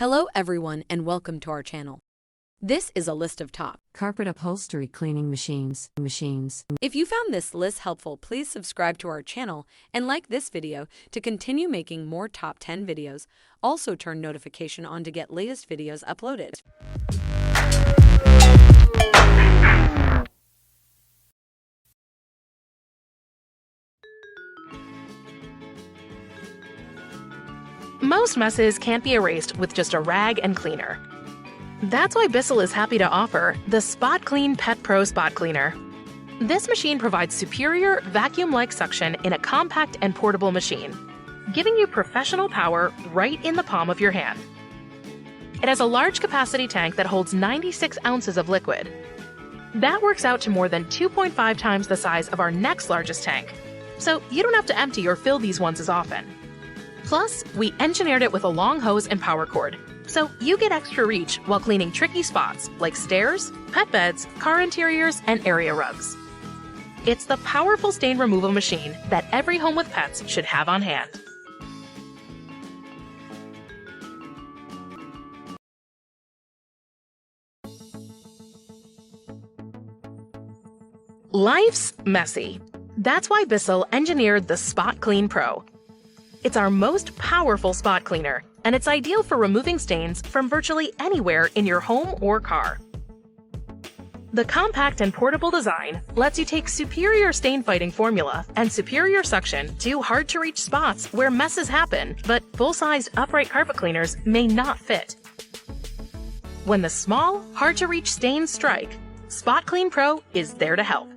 Hello everyone and welcome to our channel. This is a list of top carpet upholstery cleaning machines. If you found this list helpful, please subscribe to our channel and like this video to continue making more top 10 videos. Also turn notification on to get latest videos uploaded. Most messes can't be erased with just a rag and cleaner. That's why Bissell is happy to offer the SpotClean Pet Pro Spot Cleaner. This machine provides superior vacuum-like suction in a compact and portable machine, giving you professional power right in the palm of your hand. It has a large capacity tank that holds 96 ounces of liquid. That works out to more than 2.5 times the size of our next largest tank, so you don't have to empty or fill these ones as often. Plus, we engineered it with a long hose and power cord, so you get extra reach while cleaning tricky spots like stairs, pet beds, car interiors, and area rugs. It's the powerful stain removal machine that every home with pets should have on hand. Life's messy. That's why Bissell engineered the SpotClean Pro. It's our most powerful spot cleaner, and it's ideal for removing stains from virtually anywhere in your home or car. The compact and portable design lets you take superior stain-fighting formula and superior suction to hard-to-reach spots where messes happen, but full-sized upright carpet cleaners may not fit. When the small, hard-to-reach stains strike, SpotClean Pro is there to help.